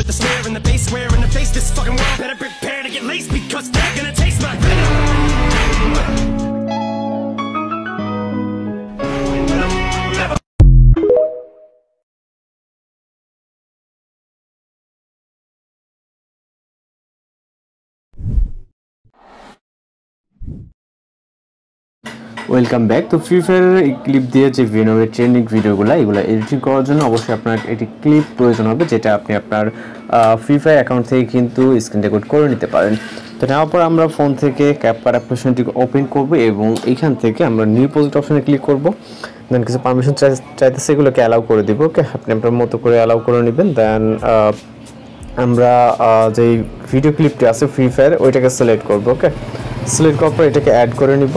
with the snare and the bass, swear in the face, this fucking world better prepare to get laced, because they're gonna taste my venom. Welcome back. তো free ফায়ারের এই clip দিয়ে যে ভিনোভের trending ভিডিওগুলো এগুলো editing করার জন্য অবশ্যই আপনার একটি ক্লিপ প্রয়োজন হবে, যেটা আপনি আপনার ফ্রি ফায়ার অ্যাকাউন্ট থেকে কিন্তু স্ক্রিন রেকর্ড করে নিতে পারেন। তো নেওয়ার পর আমরা ফোন থেকে ক্যাপকাট অ্যাপ্লিকেশনটিকে ওপেন করব এবং এইখান থেকে আমরা নিউ প্রজেক্ট অপশনে ক্লিক করব। দেন কিছু পারমিশন চাইতেছে, এগুলোকে অ্যালাউ করে দিব। ওকে, আপনি আপনার মতো করে অ্যালাউ করে নেবেন। দেন আমরা যেই ভিডিও ক্লিপটি আছে ফ্রি ফায়ার ওইটাকে সিলেক্ট করব। ওকে, সিলেক্ট করার পর এটাকে অ্যাড করে নিব।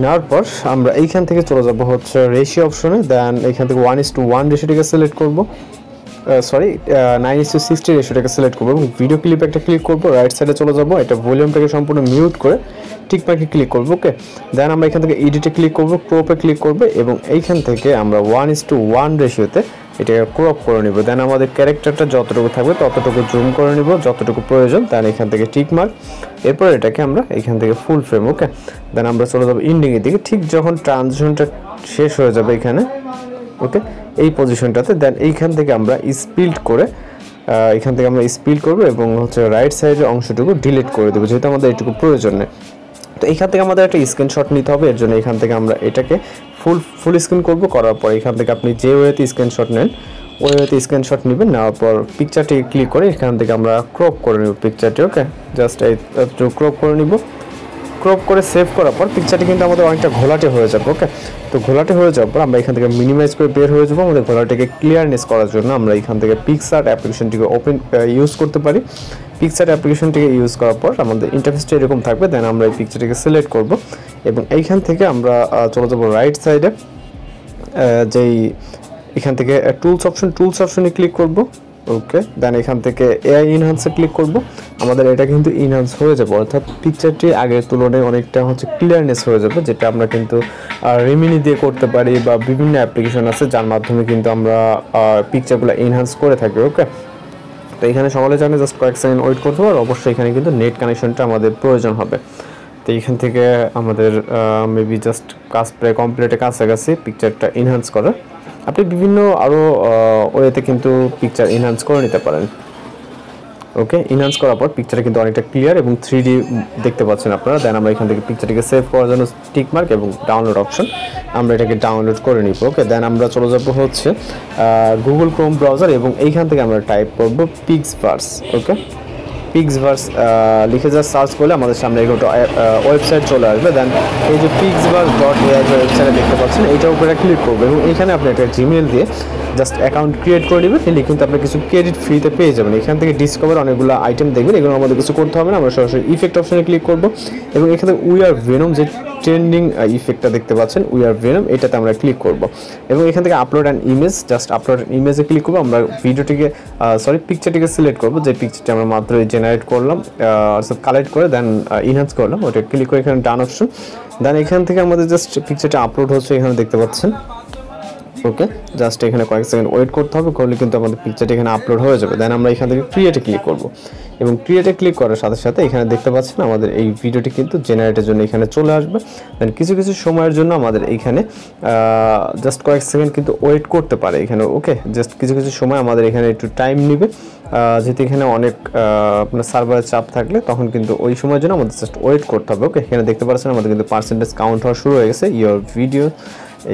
নেওয়ার পর আমরা এইখান থেকে চলে যাব হচ্ছে রেশিও অপশনে। দেন এইখান থেকে 1:1 রেশিওটাকে সিলেক্ট করব, 9:60 রেশিওটাকে সিলেক্ট করব এবং ভিডিও ক্লিপ একটা ক্লিক করব। রাইট সাইডে চলে যাব, এটা ভলিউমটাকে সম্পূর্ণ মিউট করে টিক মার্কে ক্লিক করব। ওকে, দেন আমরা এখান থেকে এডিটে ক্লিক করব, ক্রপে ক্লিক করব এবং এইখান থেকে আমরা 1:1 রেশিওতে এটাকে ক্রপ করে নিব। দেন আমাদের ক্যারেক্টারটা যতটুকু থাকবে ততটুকু জুম করে নিব যতটুকু প্রয়োজন। দেন এখান থেকে টিক মার্ক, এরপর এটাকে আমরা এখান থেকে ফুল ফ্রেম। ওকে, দেন আমরা চলে যাবো ইন্ডিংয়ের দিকে। ঠিক যখন ট্রানজিশনটা শেষ হয়ে যাবে এখানে, ওকে এই পজিশনটাতে, দেন এইখান থেকে আমরা স্পিল্ড করে এখান থেকে আমরা স্পিল্ড করবো এবং হচ্ছে রাইট সাইডের অংশটুকু ডিলিট করে দেবো, যেহেতু আমাদের এটুকু প্রয়োজন নেই। তো এইখান থেকে আমাদের একটা স্ক্রিনশট নিতে হবে, এর জন্য এখান থেকে আমরা এটাকে ফুল স্ক্রিন করব। করার পর এখান থেকে আপনি যে ওয়েতে স্ক্রিনশট নেন ওই ওয়েতে স্ক্রিনশট নেবেন। নেওয়ার পর পিকচারটি ক্লিক করে এখান থেকে আমরা ক্রপ করে নেব পিকচারটি। ওকে, জাস্ট এই ক্রপ করে নিব। ক্রপ করে সেভ করার পর পিকচারটি কিন্তু আমাদের অনেকটা ঘোলাটে হয়ে যাবে। ওকে, তো ঘোলাটে হয়ে যাওয়ার পর আমরা এখান থেকে মিনিমাইজ করে বের হয়ে যাবো। আমাদের ঘোলাটাকে ক্লিয়ারনেস করার জন্য আমরা এখান থেকে পিকচার অ্যাপ্লিকেশনটিকে ইউজ করতে পারি। পিকচার অ্যাপ্লিকেশনটিকে ইউজ করার পর আমাদের ইন্টারফেসটা এরকম থাকবে। দেন আমরা এই পিকচারটিকে সিলেক্ট করব এবং এইখান থেকে আমরা চলে যাবো রাইট সাইডে, যেই এখান থেকে টুলস অপশনে ক্লিক করব। ওকে, দেন এখান থেকে এআই ইনহ্যান্সে ক্লিক করব। আমাদের এটা কিন্তু ইনহ্যান্স হয়ে যাবে, অর্থাৎ পিকচারটি আগের তুলনায় অনেকটা হচ্ছে ক্লিয়ারনেস হয়ে যাবে, যেটা আমরা কিন্তু রেমিনি দিয়ে করতে পারি বা বিভিন্ন অ্যাপ্লিকেশন আছে যার মাধ্যমে কিন্তু আমরা পিকচারগুলো ইনহ্যান্স করে থাকি। ওকে, তো এখানে সকলে জানে জাস্ট কয়েক সেকেন্ড ওয়েট করতে হবে, অবশ্যই এখানে কিন্তু নেট কানেকশনটা আমাদের প্রয়োজন হবে। তো এইখান থেকে আমাদের মেবি জাস্ট কাজ প্রায় কমপ্লিটের কাছাকাছি পিকচারটা ইনহ্যান্স করার। আপনি বিভিন্ন আরও ওয়েতে কিন্তু পিকচার ইনহ্যান্স করে নিতে পারেন। ওকে, ইনহ্যান্স করার পর পিকচারটা কিন্তু অনেকটা ক্লিয়ার এবং 3D দেখতে পাচ্ছেন আপনারা। দেন আমরা এখান থেকে পিকচারটিকে সেভ করার জন্য টিক মার্ক এবং ডাউনলোড অপশন, আমরা এটাকে ডাউনলোড করে নিব। ওকে, দেন আমরা চলে যাব হচ্ছে গুগল ক্রোম ব্রাউজার এবং এইখান থেকে আমরা টাইপ করব পিক্সভার্স। ওকে, পিক্সভার্স লিখে যা সার্চ করলে আমাদের সামনে একটা ওয়েবসাইট চলে আসবে। দেন এই যে picsverse.ai যে ওয়েবসাইটে দেখতে পাচ্ছেন এইটার উপরে ক্লিক করবো এবং এখানে আপনি একটা জিমেল দিয়ে জাস্ট অ্যাকাউন্ট ক্রিয়েট করে নেবেন। এলে কিন্তু আপনি কিছু ক্রেডিট ফ্রিতে পেয়ে যাবেন। এখান থেকে ডিসকভার অনেকগুলো আইটেম দেখবেন, এগুলো আমাদের কিছু করতে হবে না, আমরা সরাসরি ইফেক্ট অপশনে ক্লিক করব এবং এখানে উই আর ভেনম যে ট্রেন্ডিং ইফেক্টটা দেখতে পাচ্ছেন উই আর ভেনম, এটাতে আমরা ক্লিক করব এবং এখান থেকে upload and image, just upload ইমেজে ক্লিক করবো। আমরা পিকচারটিকে সিলেক্ট করবো, যে পিকচারটি আমরা মাত্র জেনারেট করলাম, কালেক্ট করে দেন ইনহ্যান্স করলাম, ওটা ক্লিক করে এখানে ডান অপশন। দেন এখান থেকে আমাদের জাস্ট পিকচারটা আপলোড হচ্ছে, এখানে দেখতে পাচ্ছেন। ওকে, জাস্ট এখানে কয়েক সেকেন্ড ওয়েট করতে হবে, করলে কিন্তু আমাদের পিকচারটা এখানে আপলোড হয়ে যাবে। দেন আমরা এখান থেকে ক্রিয়েটে ক্লিক করব এবং ক্রিয়েটে ক্লিক করার সাথে সাথে এখানে দেখতে পাচ্ছেন আমাদের এই ভিডিওটি কিন্তু জেনারেটের জন্য এখানে চলে আসবে। দেন কিছু সময়ের জন্য আমাদের এইখানে জাস্ট কয়েক সেকেন্ড কিন্তু ওয়েট করতে পারে এখানে। ওকে, জাস্ট কিছু সময় আমাদের এখানে একটু টাইম নেবে, যেহেতু এখানে অনেক আপনার সার্ভারের চাপ থাকলে তখন কিন্তু ওই সময়ের জন্য আমাদের জাস্ট ওয়েট করতে হবে। ওকে, এখানে দেখতে পাচ্ছেন আমাদের কিন্তু পার্সেন্টেজ কাউন্ট হওয়া শুরু হয়ে গেছে, ইয়োর ভিডিও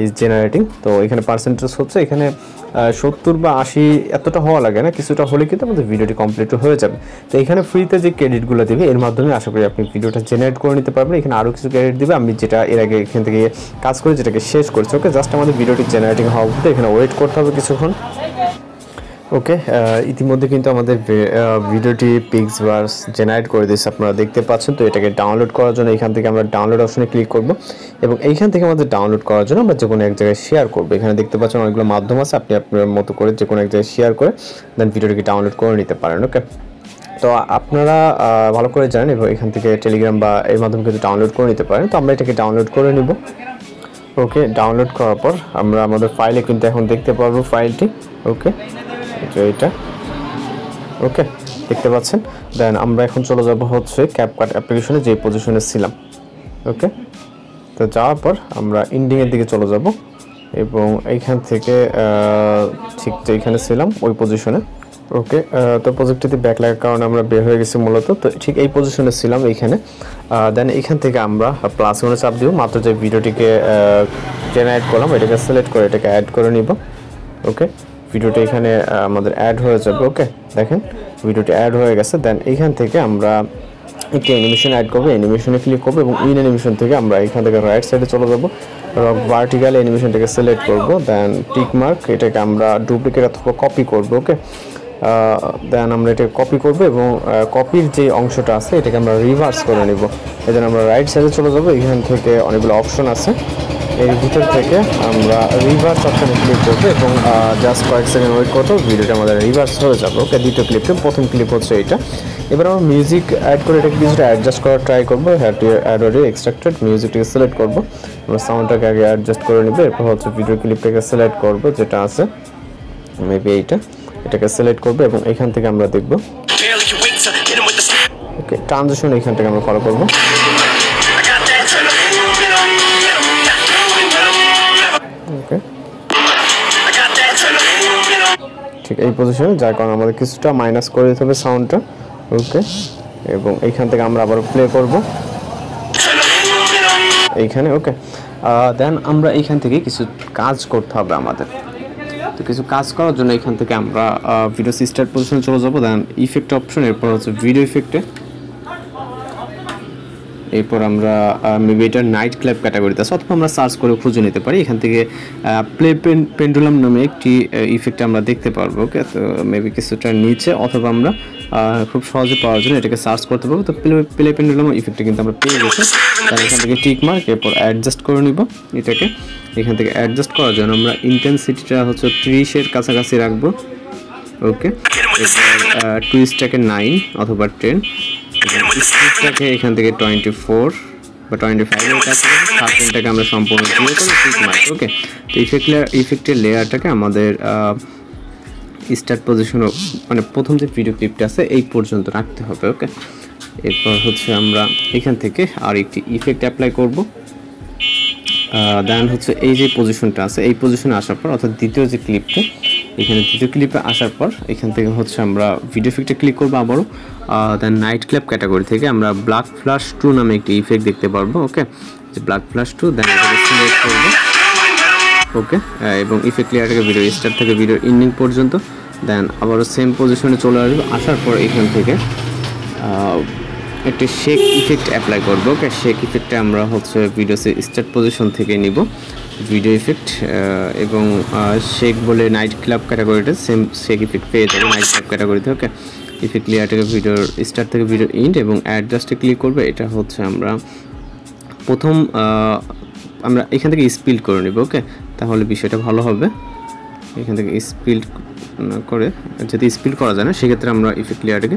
ইজ জেনারেটিং। তো এখানে পার্সেন্টেজ হচ্ছে, এখানে 70 বা 80 এতটা হওয়া লাগে না, কিছুটা হলে কিন্তু আমাদের ভিডিওটি কমপ্লিট হয়ে যাবে। তো এখানে ফ্রিতে যে ক্রেডিটগুলো দেবে এর মাধ্যমে আশা করি আপনি ভিডিওটা জেনারেট করে নিতে পারবেন। এখানে আরও কিছু ক্রেডিট দেবে, আমি যেটা এর আগে এখান থেকে কাজ করে যেটাকে শেষ করেছি। ওকে, জাস্ট আমাদের ভিডিওটি জেনারেটিং হওয়া অবধি এখানে ওয়েট করতে হবে কিছুক্ষণ। ওকে, ইতিমধ্যে কিন্তু আমাদের ভিডিওটি পিক্সভার্স জেনারেট করে দিয়েছে, আপনারা দেখতে পাচ্ছেন। তো এটাকে ডাউনলোড করার জন্য এখান থেকে আমরা ডাউনলোড অপশনে ক্লিক করব এবং এইখান থেকে আমাদের ডাউনলোড করার জন্য আমরা যে কোনো এক জায়গায় শেয়ার করবো। এখানে দেখতে পাচ্ছেন অনেকগুলো মাধ্যম আছে, আপনি আপনার মতো করে যে কোনো এক জায়গায় শেয়ার করে দেন ভিডিওটিকে ডাউনলোড করে নিতে পারেন। ওকে, তো আপনারা ভালো করে জানেন এবং এখান থেকে টেলিগ্রাম বা এর মাধ্যমে কিন্তু ডাউনলোড করে নিতে পারেন। তো আমরা এটাকে ডাউনলোড করে নিব। ওকে, ডাউনলোড করার পর আমরা আমাদের ফাইলে কিন্তু এখন দেখতে পারবো ফাইলটি। ওকে, এটা ওকে দেখতে পাচ্ছেন। দেন আমরা এখন চলে যাব হচ্ছে ক্যাপকাট অ্যাপ্লিকেশনে যে পজিশনে ছিলাম। ওকে, তো যাওয়ার পর আমরা এন্ডিংয়ের দিকে চলে যাব এবং এইখান থেকে ঠিক যেখানে ছিলাম ওই পজিশনে। ওকে, তো প্রজেক্টটিতে ব্যাক লাগার কারণে আমরা বের হয়ে গেছি মূলত, তো ঠিক এই পজিশনে ছিলাম এইখানে। দেন এইখান থেকে আমরা প্লাস ওনে চাপ দিব, মাত্র যে ভিডিওটিকে জেনারেট করলাম এটাকে সিলেক্ট করে এটাকে অ্যাড করে নিব। ওকে, ভিডিওটি এখানে আমাদের অ্যাড হয়ে যাবে। ওকে, দেখেন ভিডিওটি অ্যাড হয়ে গেছে। দেন এইখান থেকে আমরা একটি অ্যানিমেশন অ্যাড করবো, অ্যানিমেশনে ক্লিক করবো এবং ইন অ্যানিমেশন থেকে আমরা এখান থেকে রাইট সাইডে চলে যাবো, ভার্টিক্যাল অ্যানিমেশনটাকে সিলেক্ট করবো। দেন টিক মার্ক, এটাকে আমরা ডুপ্লিকেট অথবা কপি করবো। ওকে, দেন আমরা এটাকে কপি করবো এবং কপির যে অংশটা আছে এটাকে আমরা রিভার্স করে নিব। এই জন্য আমরা রাইট সাইডে চলে যাবো, এখান থেকে অনেকগুলো অপশন আছে, এর ভিতর থেকে আমরা রিভার্স অপশানে ক্লিক করবো এবং জাস্ট কয়েক সেকেন্ড ওয়েট করবো, ভিডিওটা আমাদের রিভার্স হয়ে যাবে। ওকে, দ্বিতীয় ক্লিপটা, প্রথম ক্লিপ হচ্ছে এইটা। এবার আমরা মিউজিক অ্যাড করে এটাকে কিছুটা অ্যাডজাস্ট করার ট্রাই করবো। Had to add already extracted, মিউজিকটাকে সিলেক্ট করবো, আমরা সাউন্ডটাকে আগে অ্যাডজাস্ট করে নেবো। এরপর হচ্ছে ভিডিও ক্লিপটাকে সিলেক্ট করবো, যেটা আছে মেবি এটাকে সিলেক্ট করবো এবং এখান থেকে আমরা দেখবো। ওকে, ট্রানজিশন এখান থেকে আমরা ফলো করবো। ওকে, ঠিক এই পজিশনে, যার কারণে আমাদের কিছুটা মাইনাস করে দিতে হবে সাউন্ডটা। ওকে, এবং এইখান থেকে আমরা আবার প্লে করব এইখানে। ওকে, দেন আমরা এইখান থেকে কিছু কাজ করতে হবে আমাদের। তো কিছু কাজ করার জন্য এখান থেকে আমরা ভিডিও স্টার্ট পজিশনে চলে যাবো। দেন ইফেক্ট অপশন, এরপর হচ্ছে ভিডিও ইফেক্টে, এরপর আমরা মেবি এটা নাইট ক্লাব ক্যাটাগরিতে আছে, অথবা আমরা সার্চ করে খুঁজে নিতে পারি। এখান থেকে প্লে পেন্ডুলাম নামে একটি ইফেক্ট আমরা দেখতে পারবো। ওকে, তো মেবি কিছুটা নিচে, অথবা আমরা খুব সহজে পাওয়ার জন্য এটাকে সার্চ করতে পারবো। তো প্লে পেন্ডুলাম ইফেক্টটা কিন্তু আমরা পেয়ে গেছি। তাহলে এখান থেকে টিক মার্ক, এরপর অ্যাডজাস্ট করে নিব এটাকে। এখান থেকে অ্যাডজাস্ট করার জন্য আমরা ইন্টেন্সিটিটা হচ্ছে 30-এর কাছাকাছি রাখবো। ওকে, এরপর টুইস্টটাকে 9 অথবা 10, স্পিডটাকে এখান থেকে 24 বা 25-এর কাছে, সার্কেলটাকে আমরা সম্পূর্ণ ক্লিয়ার করে টিক মার্ক। ওকে, তো ইফেক্টের লেয়ারটাকে আমাদের স্টার্ট পজিশন, মানে প্রথম যে ভিডিও ক্লিপটা আছে এই পর্যন্ত রাখতে হবে। ওকে, এরপর হচ্ছে আমরা এখান থেকে আর একটি ইফেক্ট অ্যাপ্লাই করব। দেন হচ্ছে এই যে পজিশনটা আছে এই পজিশনে আসার পর, অর্থাৎ দ্বিতীয় যে ক্লিপটা, এখানে দ্বিতীয় ক্লিপে আসার পর এখান থেকে হচ্ছে আমরা ভিডিও ইফেক্টে ক্লিক করবো আবারও। দেন নাইট ক্লাব ক্যাটাগরি থেকে আমরা ব্ল্যাক ফ্ল্যাশ 2 নামে একটি ইফেক্ট দেখতে পারবো। ওকে, যে ব্ল্যাক ফ্ল্যাশ 2, দেন এটাকে সিলেক্ট করবো। ওকে, এবং ইফেক্ট লেয়ারটাকে ভিডিও স্টার্ট থেকে ভিডিও এন্ডিং পর্যন্ত। দেন আবারও সেম পজিশনে চলে আসবো, আসার পর এখান থেকে একটি শেক ইফেক্ট অ্যাপ্লাই করবো। ওকে, শেক ইফেক্টটা আমরা হচ্ছে ভিডিও স্টার্ট পজিশন থেকে নিব ভিডিও ইফেক্ট, এবং শেক বলে নাইট ক্লাব ক্যাটাগরিতে সেম শেক ইফেক্ট পেয়ে যাবে নাইট ক্লাব ক্যাটাগরিতে। ওকে, ইফেক্ট লেয়ারটাকে ভিডিওর স্টার্ট থেকে ভিডিও এন্ড এবং অ্যাডজাস্টে ক্লিক করবে। এটা হচ্ছে আমরা প্রথম আমরা এখান থেকে স্পিড করে নিব। ওকে, তাহলে বিষয়টা ভালো হবে। এখান থেকে স্পিড করে, যদি স্পিড করা যায় না সেক্ষেত্রে আমরা ইফেক্ট লেয়ারটাকে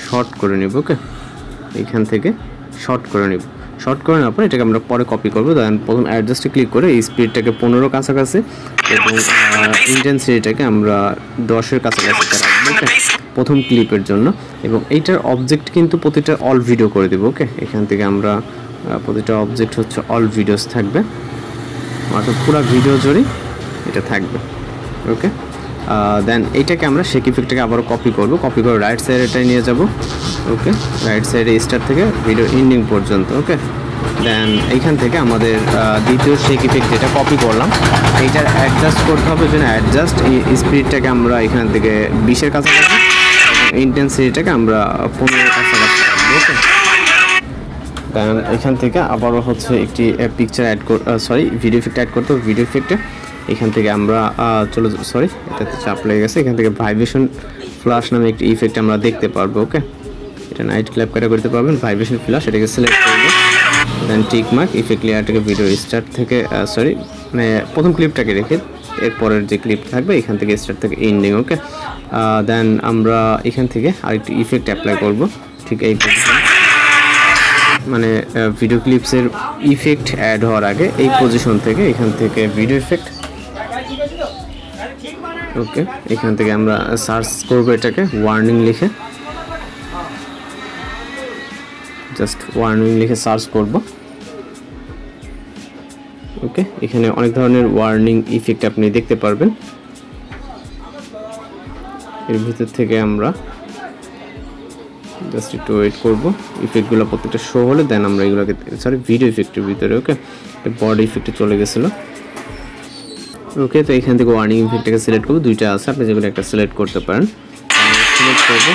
শর্ট করে নিব। ওকে, এখান থেকে শর্ট করে নিব। শর্ট করে নেওয়ার পর এটাকে আমরা পরে কপি করবো। দেন প্রথম অ্যাডজাস্টে ক্লিক করে এই স্পিডটাকে 15 কাছাকাছি এবং ইন্টেন্সিটিটাকে আমরা 10-এর কাছাকাছি রাখবো। ওকে, প্রথম ক্লিপের জন্য। এবং এইটার অবজেক্ট কিন্তু প্রতিটা অল ভিডিও করে দেবো। ওকে, এখান থেকে আমরা প্রতিটা অবজেক্ট হচ্ছে অল ভিডিওস থাকবে, অর্থাৎ পুরো ভিডিও জুড়ে এটা থাকবে। ওকে, দেন এইটাকে আমরা শেক ইফেক্টটাকে আবারও কপি করব, কপি করে রাইট সাইডেটাই নিয়ে যাব। ওকে, রাইট সাইডে স্টার্ট থেকে ভিডিও এন্ডিং পর্যন্ত। ওকে, দেন এইখান থেকে আমাদের দ্বিতীয় শেক ইফেক্ট যেটা কপি করলাম এইটার অ্যাডজাস্ট করতে হবে। যেন অ্যাডজাস্ট স্পিডটাকে আমরা এখান থেকে 20-এর কাছাকাছি এবং ইন্টেন্সিটিটাকে আমরা 15-এর কাছাকাছি। ওকে, দেন এখান থেকে আবারও হচ্ছে একটি পিকচার ভিডিও ইফেক্ট অ্যাড করতে হবে। ভিডিও ইফেক্টে এখান থেকে আমরা এটাতে চাপ লেগে গেছে, এখান থেকে ভাইব্রেশন ফ্ল্যাশ নামে একটি ইফেক্ট আমরা দেখতে পারবো। ওকে, এটা নাইট ক্লাব ক্যাটাগরিতে পাবেন, ভাইব্রেশন ফ্ল্যাশ, এটাকে সিলেক্ট করবো। দেন টিক মার্ক, ইফেক্ট লেয়ারটাকে ভিডিও স্টার্ট থেকে মানে প্রথম ক্লিপটাকে রেখে এরপরের যে ক্লিপ থাকবে এখান থেকে স্টার্ট থেকে এন্ডিং। ওকে, দেন আমরা এখান থেকে আরেকটি ইফেক্ট অ্যাপ্লাই করব, ঠিক এই পজিশন। মানে ভিডিও ক্লিপসের ইফেক্ট অ্যাড হওয়ার আগে এই পজিশন থেকে এখান থেকে ভিডিও ইফেক্ট, ওকে এখান থেকে আমরা সার্চ করব এটাকে ওয়ার্নিং লিখে, জাস্ট ওয়ার্নিং লিখে সার্চ করব। ওকে এখানে অনেক ধরনের ওয়ার্নিং ইফেক্ট আপনি দেখতে পারবেন। এর ভিতর থেকে আমরা জাস্ট একটু ওয়েট করব, ইফেক্টগুলো প্রত্যেকটা শো হলে দেন আমরা এগুলোকে, সরি ভিডিও ইফেক্টের ভিতরে, ওকে বডি ইফেক্টে চলে গেছিলো। ওকে তো এখান থেকে ওয়ার্নিং ইফেক্টটাকে সিলেক্ট করবো, দুইটা আছে আপনি যেগুলো একটা সিলেক্ট করতে পারেন। সিলেক্ট করবো,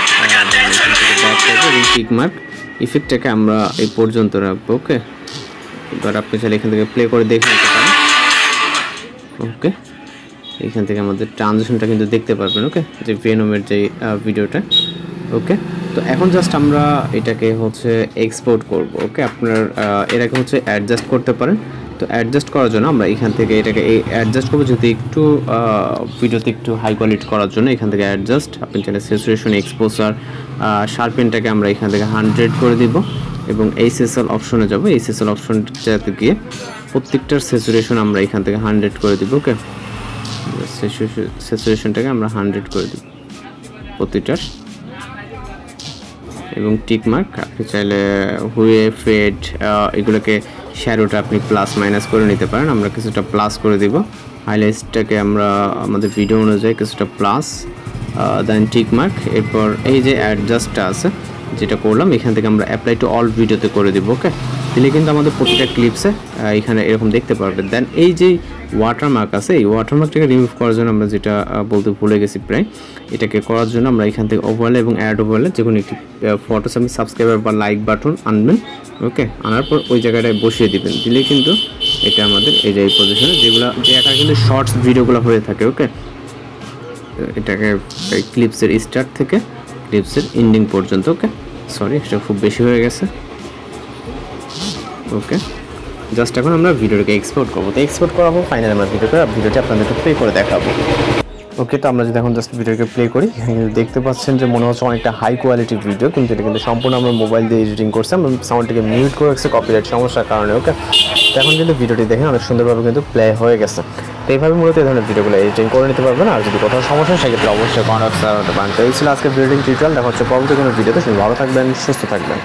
টিক মার্ক ইফেক্টটাকে আমরা এই পর্যন্ত রাখবো। ওকে এবার আপনি চাইলে এখান থেকে প্লে করে দেখে নিতে পারেন। ওকে এখান থেকে আমাদের ট্রানজিশনটা কিন্তু দেখতে পারবেন, ওকে যে ভেনমের যে ভিডিওটা। ওকে তো এখন জাস্ট আমরা এটাকে হচ্ছে এক্সপোর্ট করব। ওকে আপনার এটাকে হচ্ছে অ্যাডজাস্ট করতে পারেন। তো অ্যাডজাস্ট করার জন্য আমরা এখান থেকে এটাকে অ্যাডজাস্ট করবো, যদি একটু ভিডিওতে একটু হাই কোয়ালিটি করার জন্য এখান থেকে অ্যাডজাস্ট, আপনি চাইলে স্যাচুরেশন, এক্সপোজার, শার্পেনটাকে আমরা এখান থেকে 100 করে দিব এবং এইচএসএল অপশনে যাব। এইচএসএল অপশনটাতে গিয়ে প্রত্যেকটার স্যাচুরেশন আমরা এখান থেকে 100 করে দিব। ওকে স্যাচুরেশনটাকে আমরা 100 করে দিব প্রতিটার, এবং টিক মার্ক আপনি চাইলে হুয়ে ফেড এগুলোকে শ্যাডোটা আপনি প্লাস মাইনাস করে নিতে পারেন। আমরা কিছুটা প্লাস করে দিব, হাইলাইটসটাকে আমরা আমাদের ভিডিও অনুযায়ী কিছুটা প্লাস, দেন টিক মার্ক। এরপর এই যে অ্যাডজাস্টটা আছে যেটা করলাম এখান থেকে আমরা অ্যাপ্লাই টু অল ভিডিওতে করে দিব। ওকে দিলে কিন্তু আমাদের প্রতিটা ক্লিপসে এখানে এরকম দেখতে পারবেন। দেন এই যে ওয়াটারমার্ক আছে, এই ওয়াটারমার্কটাকে রিমুভ করার জন্য আমরা যেটা বলতে ভুলে গেছি প্রায়, এটাকে করার জন্য আমরা এখান থেকে ওভারলে এবং অ্যাড ওভারলে যে কোনো একটি ফটোস আপনি সাবস্ক্রাইবার বা লাইক বাটন আনবেন। ওকে আনার পর ওই জায়গাটায় বসিয়ে দিবেন, দিলে কিন্তু এটা আমাদের এই যে এই পজিশনে যেগুলো যে আকারে কিন্তু শর্টস ভিডিওগুলো হয়ে থাকে। ওকে এটাকে ক্লিপসের স্টার্ট থেকে ক্লিপসের এন্ডিং পর্যন্ত। ওকে সরি এটা খুব বেশি হয়ে গেছে। ওকে জাস্ট এখন আমরা ভিডিওটাকে এক্সপোর্ট করবো। তো এক্সপোর্ট করাবো ফাইনাল আমরা ভিডিওটি আপনাদেরকে প্লে করে দেখাবো। ওকে তো আমরা যদি এখন জাস্ট ভিডিওকে প্লে করি, এখানে কিন্তু দেখতে পাচ্ছেন যে মনে হচ্ছে অনেকটা হাই কোয়ালিটি ভিডিও, কিন্তু এটা কিন্তু সম্পূর্ণ আমরা মোবাইল দিয়ে এডিটিং করছি। আমরা সাউন্ডটাকে মিউট করে রাখছি কপিরাইট সমস্যার কারণে। ওকে তো এখন কিন্তু ভিডিওটি দেখে অনেক সুন্দরভাবে কিন্তু প্লে হয়ে গেছে। তো এইভাবে মূলত এই ধরনের ভিডিওগুলো এডিটিং করে নিতে পারবেন। আর যদি কোথাও সমস্যা সেক্ষেত্রে অবশ্যই কন্ট্যাক্ট করতে পারেন। তো এই ছিল আজকের ভিডিও টিউটোরিয়াল। দেখা হচ্ছে পরবর্তী কোনো ভিডিওতে। ভালো থাকবেন, সুস্থ থাকবেন।